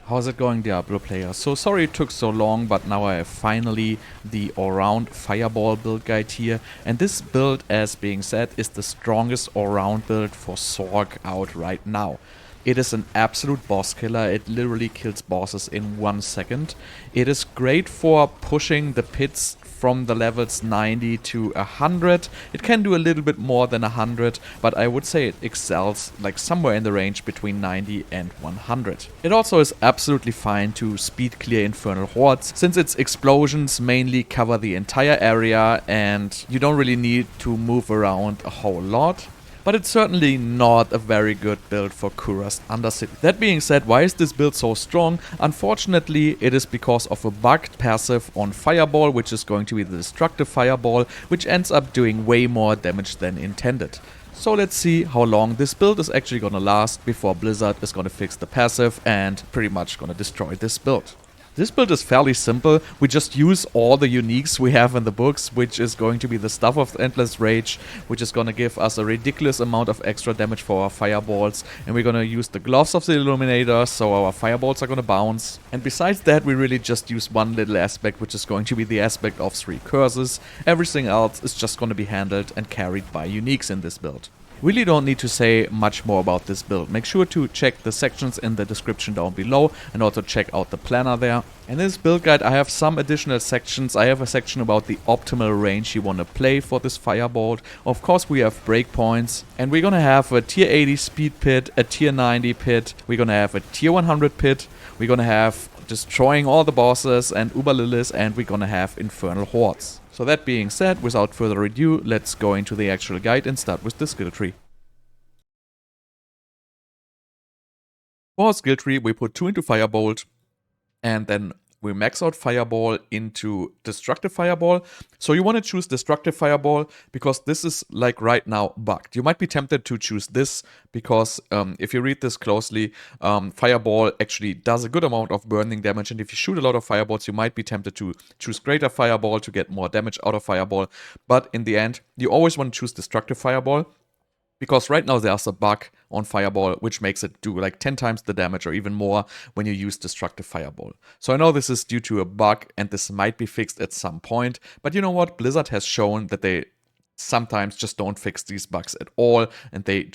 How's it going, Diablo player? So sorry it took so long, but now I have finally the all-round fireball build guide here. And this build, as being said, is the strongest all-round build for Sorc out right now. It is an absolute boss killer. It literally kills bosses in 1 second. It is great for pushing the pits from the levels 90 to 100. It can do a little bit more than 100, but I would say it excels like somewhere in the range between 90 and 100. It also is absolutely fine to speed clear Infernal Hordes, since its explosions mainly cover the entire area and you don't really need to move around a whole lot. But it's certainly not a very good build for Kurast Undercity. That being said, why is this build so strong? Unfortunately, it is because of a bugged passive on Fireball, which is going to be the Destructive Fireball, which ends up doing way more damage than intended. So let's see how long this build is actually gonna last before Blizzard is gonna fix the passive and pretty much gonna destroy this build. This build is fairly simple. We just use all the uniques we have in the books, which is going to be the Stuff of Endless Rage, which is going to give us a ridiculous amount of extra damage for our fireballs. And we're going to use the Gloves of the Illuminator, so our fireballs are going to bounce. And besides that, we really just use one little aspect, which is going to be the aspect of 3 curses. Everything else is just going to be handled and carried by uniques in this build. Really don't need to say much more about this build. Make sure to check the sections in the description down below and also check out the planner there. In this build guide I have some additional sections. I have a section about the optimal range you want to play for this fireball. Of course we have breakpoints, and we're gonna have a tier 80 speed pit, a tier 90 pit, we're gonna have a tier 100 pit, we're gonna have destroying all the bosses and Uber Lilith, and we're gonna have Infernal Hordes. So that being said, without further ado, let's go into the actual guide and start with the skill tree. For our skill tree, we put 2 into Firebolt, and then we max out Fireball into Destructive Fireball. So you want to choose Destructive Fireball because this is like right now bugged. You might be tempted to choose this because if you read this closely, Fireball actually does a good amount of burning damage, and if you shoot a lot of Fireballs, you might be tempted to choose Greater Fireball to get more damage out of Fireball. But in the end, you always want to choose Destructive Fireball, because right now there's a bug on Fireball which makes it do like 10 times the damage or even more when you use Destructive Fireball. So I know this is due to a bug and this might be fixed at some point, but you know what? Blizzard has shown that they sometimes just don't fix these bugs at all, and they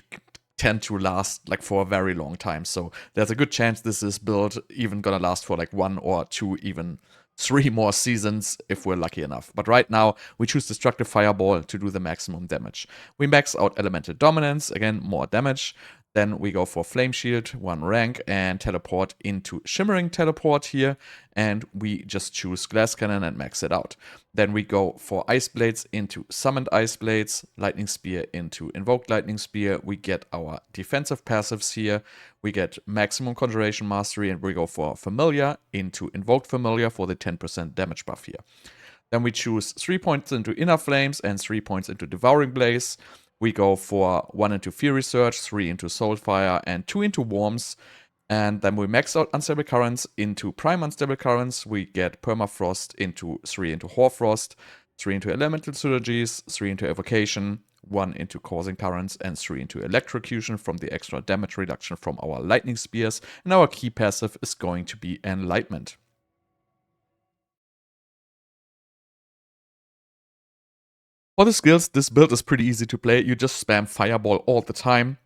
tend to last like for a very long time. So there's a good chance this is build even gonna last for like 1 or 2, even 3 more seasons if we're lucky enough. But right now, we choose Destructive Fireball to do the maximum damage. We max out Elemental Dominance, again, more damage. Then we go for Flame Shield, 1 rank, and teleport into Shimmering Teleport here. And we just choose Glass Cannon and max it out. Then we go for Ice Blades into Summoned Ice Blades, Lightning Spear into Invoked Lightning Spear. We get our defensive passives here. We get Maximum Conjuration Mastery, and we go for Familiar into Invoked Familiar for the 10% damage buff here. Then we choose 3 points into Inner Flames and 3 points into Devouring Blaze. We go for 1 into Fury Surge, 3 into Soulfire, and 2 into Worms. And then we max out Unstable Currents into Prime Unstable Currents. We get Permafrost into 3 into Hoarfrost, 3 into Elemental Synergies, 3 into Evocation, 1 into Causing Currents, and 3 into Electrocution from the extra damage reduction from our Lightning Spears. And our key passive is going to be Enlightenment. For the skills, this build is pretty easy to play. You just spam Fireball all the time,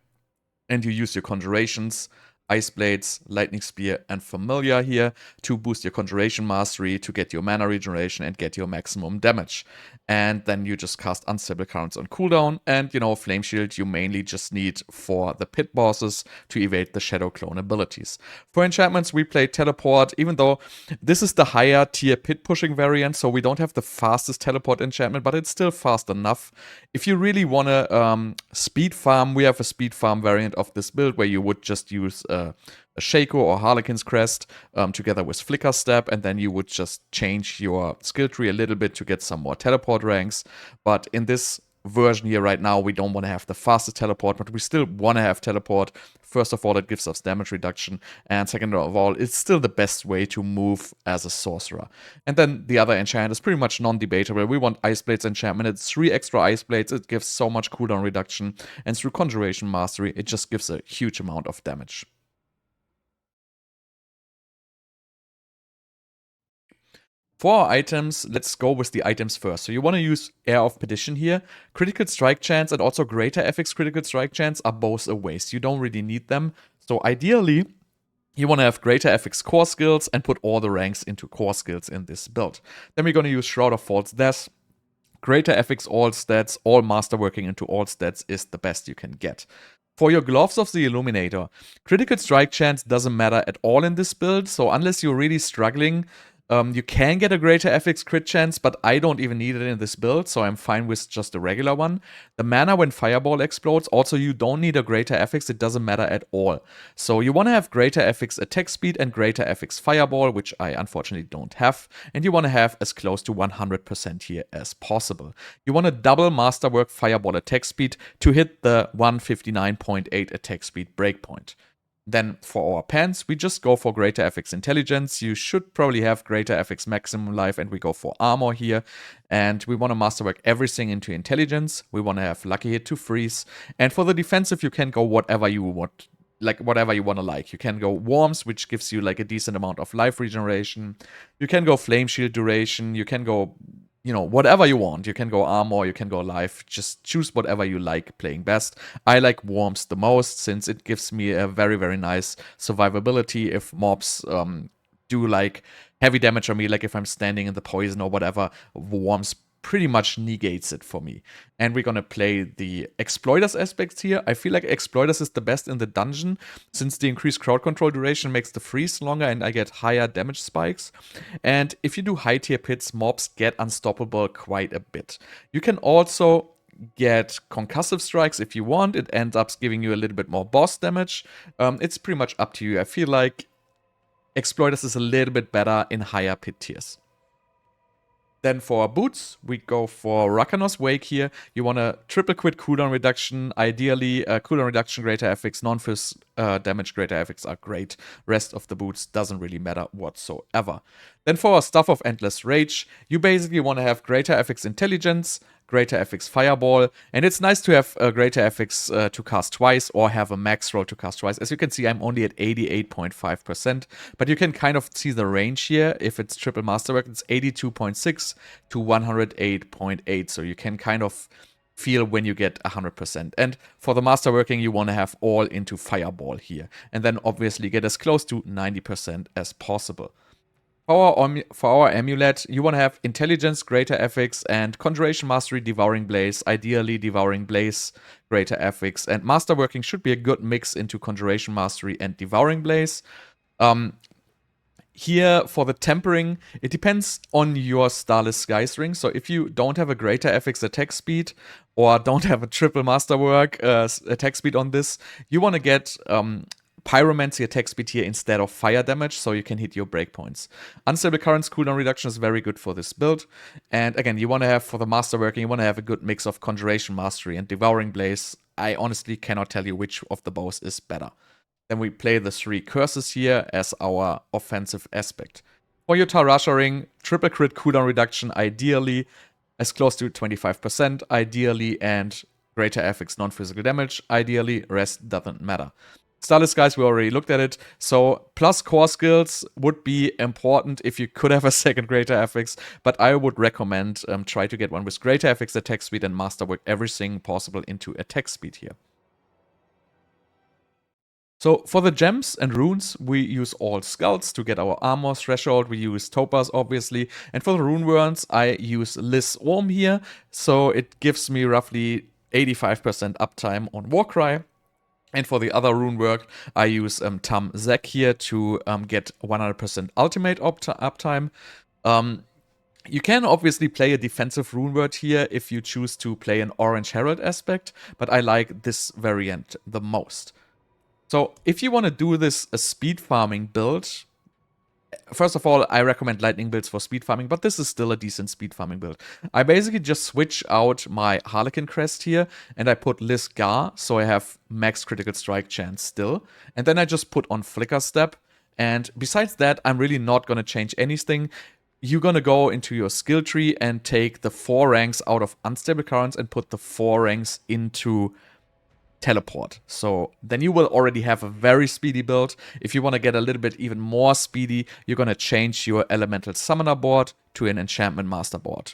and you use your Conjurations, Ice Blades, Lightning Spear, and Familiar here to boost your Conjuration Mastery, to get your mana regeneration, and get your maximum damage. And then you just cast Unstable Currents on cooldown, and, you know, Flame Shield you mainly just need for the pit bosses to evade the Shadow Clone abilities. For enchantments, we play Teleport, even though this is the higher tier pit pushing variant, so we don't have the fastest teleport enchantment, but it's still fast enough. If you really want to speed farm, we have a speed farm variant of this build where you would just use a Shaco or Harlequin's Crest together with Flicker Step, and then you would just change your skill tree a little bit to get some more teleport ranks. But in this version here right now, we don't want to have the fastest teleport, but we still want to have teleport. First of all, it gives us damage reduction, and second of all, it's still the best way to move as a sorcerer. And then the other enchant is pretty much non-debatable. We want Ice Blades enchantment. It's 3 extra Ice Blades. It gives so much cooldown reduction, and through Conjuration Mastery, it just gives a huge amount of damage. For our items, let's go with the items first. So you want to use Heir of Perdition here. Critical strike chance and also greater FX critical strike chance are both a waste. You don't really need them. So ideally, you want to have greater FX core skills and put all the ranks into core skills in this build. Then we're going to use Shroud of False Death. Greater FX all stats, all masterworking into all stats is the best you can get. For your Gloves of the Illuminator, critical strike chance doesn't matter at all in this build, so unless you're really struggling, you can get a greater FX crit chance, but I don't even need it in this build, so I'm fine with just a regular one. The mana when Fireball explodes, also you don't need a greater FX, it doesn't matter at all. So you want to have greater FX attack speed and greater FX Fireball, which I unfortunately don't have, and you want to have as close to 100% here as possible. You want to double Masterwork Fireball attack speed to hit the 159.8 attack speed breakpoint. Then for our pants, we just go for greater FX intelligence. You should probably have greater FX maximum life, and we go for armor here. And we want to masterwork everything into intelligence. We want to have lucky hit to freeze. And for the defensive, you can go whatever you want. Like whatever you want to like. You can go Worms, which gives you like a decent amount of life regeneration. You can go Flame Shield duration. You can go, you know, whatever you want. You can go armor, you can go life. Just choose whatever you like playing best. I like Worms the most since it gives me a very, very nice survivability if mobs do like heavy damage on me, like if I'm standing in the poison or whatever. Worms pretty much negates it for me. And we're gonna play the Exploiters aspects here. I feel like Exploiters is the best in the dungeon since the increased crowd control duration makes the freeze longer and I get higher damage spikes. And if you do high tier pits, mobs get unstoppable quite a bit. You can also get concussive strikes if you want. It ends up giving you a little bit more boss damage. It's pretty much up to you. I feel like Exploiters is a little bit better in higher pit tiers. Then for our boots, we go for Rakanos Wake here. You want a triple quit cooldown reduction. Ideally, cooldown reduction, greater FX, non-fizz damage, greater FX are great. Rest of the boots doesn't really matter whatsoever. Then for our Stuff of Endless Rage, you basically want to have greater FX intelligence, greater FX Fireball, and it's nice to have a greater FX to cast twice or have a max roll to cast twice. As you can see, I'm only at 88.5%, but you can kind of see the range here. If it's triple masterwork, it's 82.6 to 108.8, so you can kind of feel when you get 100%. And for the masterworking, you want to have all into Fireball here, and then obviously get as close to 90% as possible. For our amulet, you want to have intelligence, greater FX, and conjuration mastery, devouring blaze. Ideally, devouring blaze, greater FX, and masterworking should be a good mix into conjuration mastery and devouring blaze. Here for the tempering, it depends on your Starless Skies ring. So if you don't have a greater FX attack speed or don't have a triple masterwork attack speed on this, you want to get Pyromancy attack speed here instead of fire damage, so you can hit your breakpoints. Unstable Currents cooldown reduction is very good for this build. And again, you want to have, for the masterworking, you want to have a good mix of Conjuration Mastery and Devouring Blaze. I honestly cannot tell you which of the both is better. Then we play the 3 curses here as our offensive aspect. For your Tarasha ring, triple crit cooldown reduction, ideally as close to 25%, ideally, and greater FX non-physical damage, ideally, rest doesn't matter. Starless Skies, we already looked at it, so plus core skills would be important if you could have a second greater FX, but I would recommend try to get one with greater FX attack speed and masterwork everything possible into attack speed here. So for the gems and runes, we use all skulls to get our armor threshold. We use topaz, obviously. And for the rune words, I use Liz Orm here. So it gives me roughly 85% uptime on Warcry. And for the other rune work, I use Tam Zek here to get 100% ultimate uptime. You can obviously play a defensive rune word here if you choose to play an Orange Herald aspect, but I like this variant the most. So if you want to do this a speed farming build, first of all, I recommend lightning builds for speed farming, but this is still a decent speed farming build. I basically just switch out my Harlequin crest here, and I put Liz Gar, so I have max critical strike chance still. And then I just put on Flicker Step, and besides that, I'm really not going to change anything. You're going to go into your skill tree and take the 4 ranks out of Unstable Currents and put the 4 ranks into teleport. So then you will already have a very speedy build. If you want to get a little bit even more speedy, you're going to change your Elemental Summoner board to an Enchantment Master board.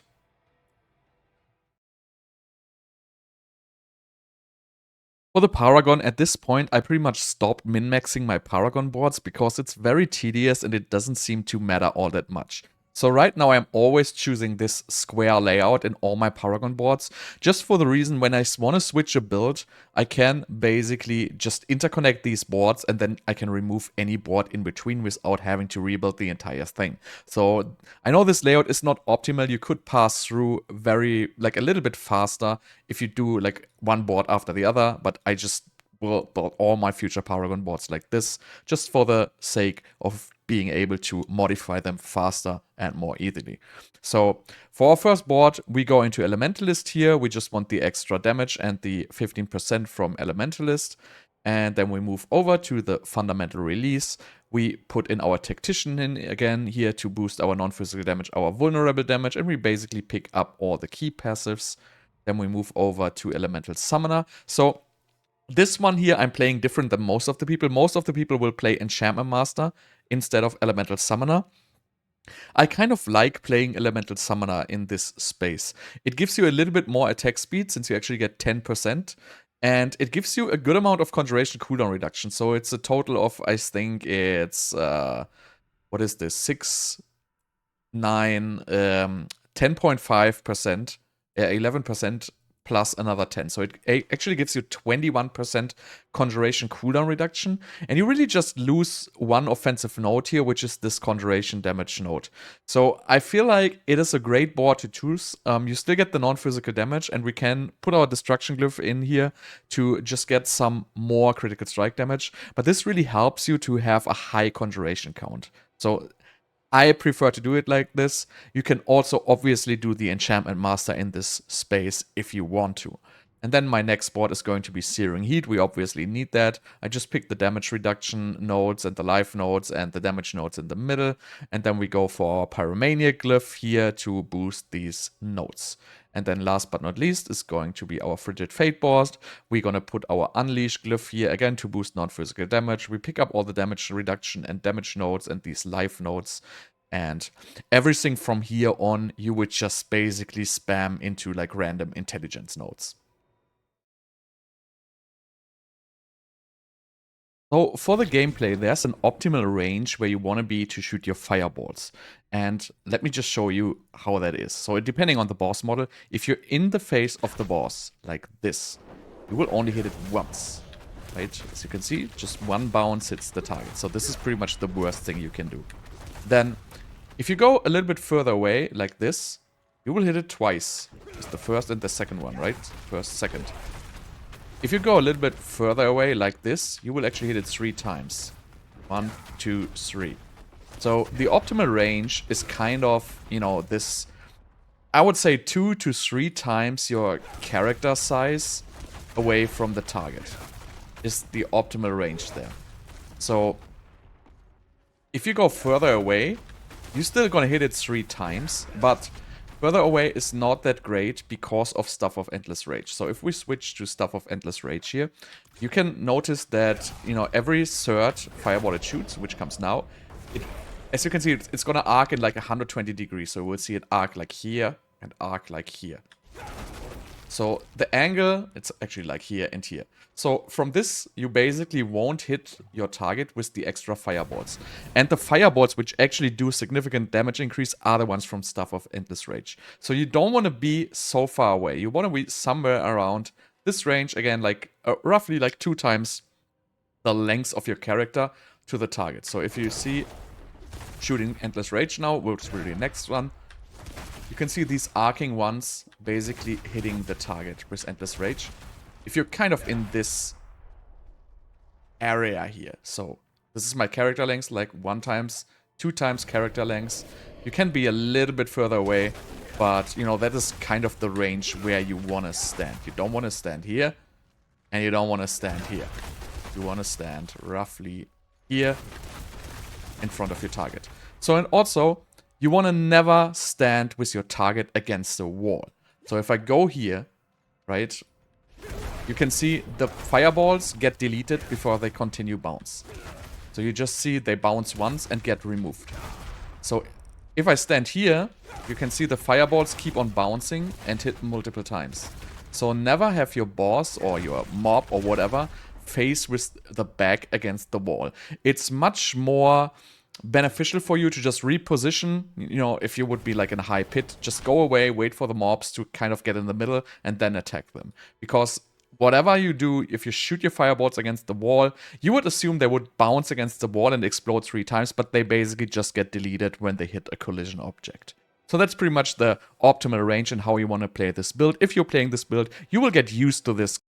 For the Paragon, at this point, I pretty much stopped min-maxing my Paragon boards because it's very tedious and it doesn't seem to matter all that much. So right now I'm always choosing this square layout in all my Paragon boards, just for the reason when I want to switch a build, I can basically just interconnect these boards and then I can remove any board in between without having to rebuild the entire thing. So I know this layout is not optimal. You could pass through very, like a little bit faster if you do like one board after the other, but I just will build all my future Paragon boards like this, just for the sake of being able to modify them faster and more easily. So for our first board, we go into Elementalist here. We just want the extra damage and the 15% from Elementalist. And then we move over to the Fundamental Release. We put in our Tactician in again here to boost our non-physical damage, our vulnerable damage, and we basically pick up all the key passives. Then we move over to Elemental Summoner. So this one here, I'm playing different than most of the people. Most of the people will play Enchantment Master instead of Elemental Summoner. I kind of like playing Elemental Summoner in this space. It gives you a little bit more attack speed since you actually get 10%. And it gives you a good amount of Conjuration cooldown reduction. So it's a total of, I think it's, what is this? 6, 9, 10.5%, 11%. Plus another 10. So it actually gives you 21% Conjuration cooldown reduction. And you really just lose one offensive node here, which is this Conjuration damage node. So I feel like it is a great board to choose. You still get the non-physical damage, and we can put our Destruction Glyph in here to just get some more critical strike damage. But this really helps you to have a high Conjuration count. So I prefer to do it like this. You can also obviously do the Enchantment Master in this space if you want to. And then my next board is going to be Searing Heat. We obviously need that. I just picked the damage reduction nodes and the life nodes and the damage nodes in the middle. And then we go for our Pyromaniac Glyph here to boost these nodes. And then last but not least is going to be our Frigid Fate board. We're going to put our Unleash Glyph here again to boost non-physical damage. We pick up all the damage reduction and damage nodes and these life nodes. And everything from here on, you would just basically spam into like random intelligence nodes. So for the gameplay, there's an optimal range where you want to be to shoot your fireballs. And let me just show you how that is. So depending on the boss model, if you're in the face of the boss, like this, you will only hit it once, right? As you can see, just one bounce hits the target. So this is pretty much the worst thing you can do. Then, if you go a little bit further away, like this, you will hit it twice. It's the first and the second one, right? First, second. If you go a little bit further away like this, you will actually hit it 3 times. 1, 2, 3. So the optimal range is kind of, you know, this, I would say 2 to 3 times your character size away from the target is the optimal range there. So if you go further away, you're still gonna hit it 3 times, but further away is not that great because of Staff of Endless Rage. So if we switch to Staff of Endless Rage here, you can notice that, you know, every third fireball it shoots, which comes now, as you can see, it's gonna arc in like 120 degrees. So we'll see it arc like here and arc like here. So the angle, it's actually like here and here. So from this, you basically won't hit your target with the extra fireballs. And the fireballs, which actually do significant damage increase, are the ones from Staff of Endless Rage. So you don't want to be so far away. You want to be somewhere around this range, again, like roughly like 2 times the length of your character to the target. So if you see shooting Endless Rage now, which will be the next one, you can see these arcing ones basically hitting the target with Endless Rage. If you're kind of in this area here, so this is my character length, like 1 times, 2 times character length. You can be a little bit further away, but you know, that is kind of the range where you want to stand. You don't want to stand here, and you don't want to stand here. You want to stand roughly here in front of your target. So, and also, you want to never stand with your target against the wall. So if I go here, right, you can see the fireballs get deleted before they continue bounce. So you just see they bounce once and get removed. So if I stand here, you can see the fireballs keep on bouncing and hit multiple times. So never have your boss or your mob or whatever face with the back against the wall. It's much more beneficial for you to just reposition. You know, if you would be like in a high pit, just go away, wait for the mobs to kind of get in the middle and then attack them. Because whatever you do, if you shoot your fireballs against the wall, you would assume they would bounce against the wall and explode 3 times, but they basically just get deleted when they hit a collision object. So that's pretty much the optimal range and how you want to play this build. If you're playing this build, you will get used to this.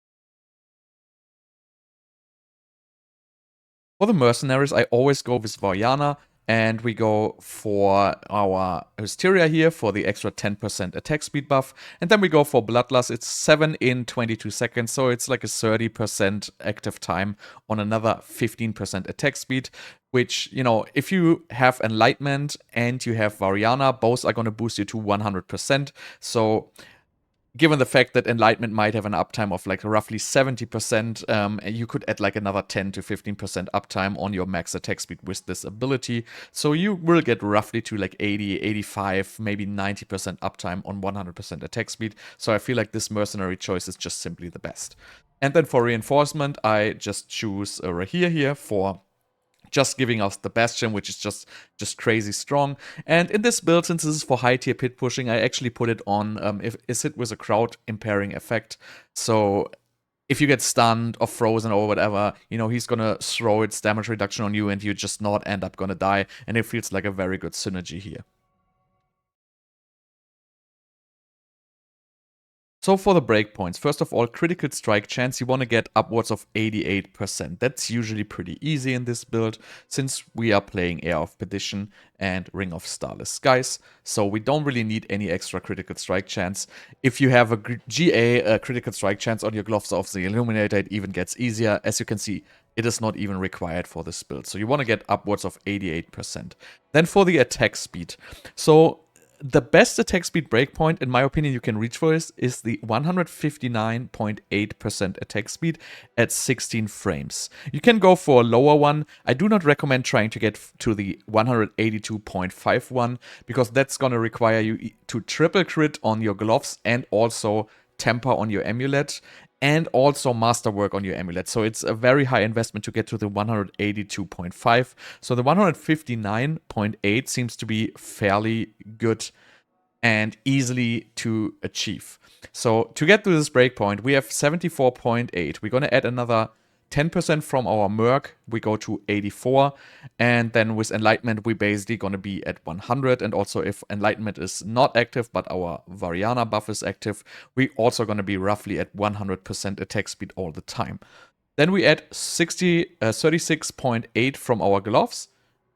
For the Mercenaries, I always go with Voriana, and we go for our Hysteria here for the extra 10% attack speed buff. And then we go for Bloodlust. It's 7 in 22 seconds, so it's like a 30% active time on another 15% attack speed. Which, you know, if you have Enlightenment and you have Voriana, both are going to boost you to 100%. So given the fact that Enlightenment might have an uptime of like roughly 70%, you could add like another 10 to 15% uptime on your max attack speed with this ability. So you will get roughly to like 80, 85, maybe 90% uptime on 100% attack speed. So I feel like this Mercenary choice is just simply the best. And then for reinforcement, I just choose a Heir here for just giving us the Bastion, which is just crazy strong. And in this build, since this is for high tier pit pushing, I actually put it on is it with a crowd impairing effect. So if you get stunned or frozen or whatever, you know, he's gonna throw its damage reduction on you and you just not end up gonna die. And it feels like a very good synergy here. So for the breakpoints, first of all, critical strike chance, you want to get upwards of 88%. That's usually pretty easy in this build, since we are playing Heir of Perdition and Ring of Starless Skies. So we don't really need any extra critical strike chance. If you have a GA critical strike chance on your Gloves of the Illuminator, it even gets easier. As you can see, it is not even required for this build. So you want to get upwards of 88%. Then for the attack speed. So the best attack speed breakpoint, in my opinion, you can reach for is the 159.8% attack speed at 16 frames. You can go for a lower one. I do not recommend trying to get to the 182.51 because that's going to require you to triple crit on your gloves and also temper on your amulet and also masterwork on your amulet. So it's a very high investment to get to the 182.5. So the 159.8 seems to be fairly good and easily to achieve. So to get to this breakpoint, we have 74.8. We're going to add another 10% from our Merc, we go to 84, and then with Enlightenment, we're basically going to be at 100, and also if Enlightenment is not active, but our Voriana buff is active, we're also going to be roughly at 100% attack speed all the time. Then we add 36.8 from our gloves,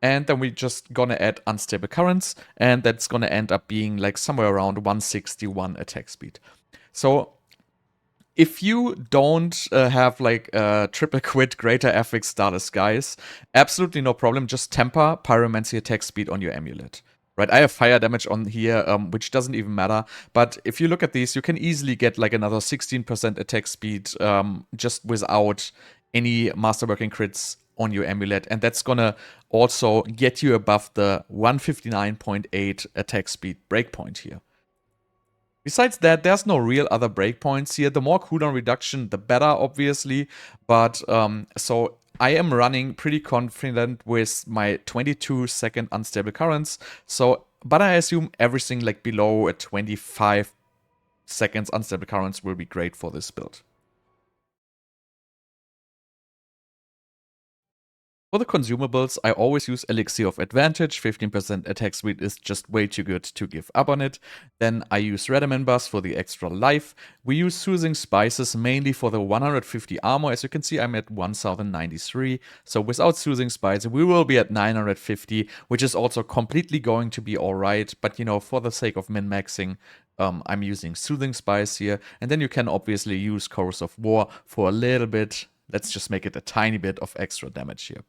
and then we're just going to add Unstable Currents, and that's going to end up being like somewhere around 161 attack speed. So if you don't have like a triple quit greater affix Starless Skies, absolutely no problem. Just temper Pyromancy attack speed on your amulet. Right, I have fire damage on here, which doesn't even matter. But if you look at these, you can easily get like another 16% attack speed just without any masterworking crits on your amulet. And that's gonna also get you above the 159.8 attack speed breakpoint here. Besides that, there's no real other breakpoints here. The more cooldown reduction, the better, obviously. But so I am running pretty confident with my 22-second unstable currents. So, but I assume everything like below a 25 seconds unstable currents will be great for this build. For the consumables, I always use Elixir of Advantage. 15% attack speed is just way too good to give up on it. Then I use Rediment Buzz for the extra life. We use Soothing Spices mainly for the 150 armor. As you can see, I'm at 1093. So without Soothing Spices, we will be at 950, which is also completely going to be alright. But you know, for the sake of min-maxing, I'm using Soothing Spice here. And then you can obviously use Chorus of War for a little bit. Let's just make it a tiny bit of extra damage here.